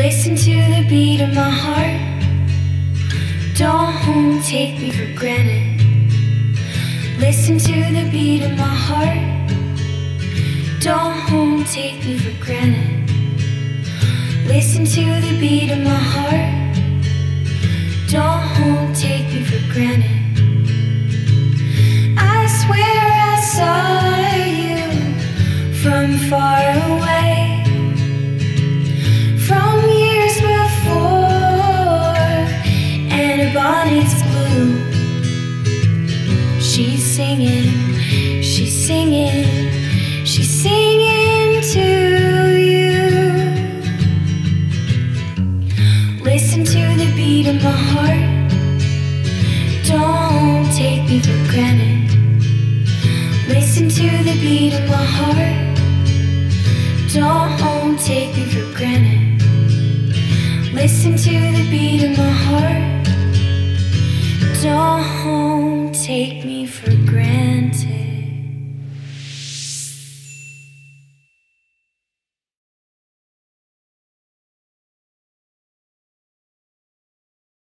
Listen to the beat of my heart. Don't take me for granted. Listen to the beat of my heart. Don't take me for granted. Listen to the beat of my heart. Don't take me for granted. I swear I saw you from far away, from years before, and her bonnet's blue. She's singing, she's singing, she's singing to you. Listen to the beat of my heart. Don't take me for granted. Listen to the beat of my heart. Don't take me for granted. Listen to the beat of my heart. Don't take me for granted.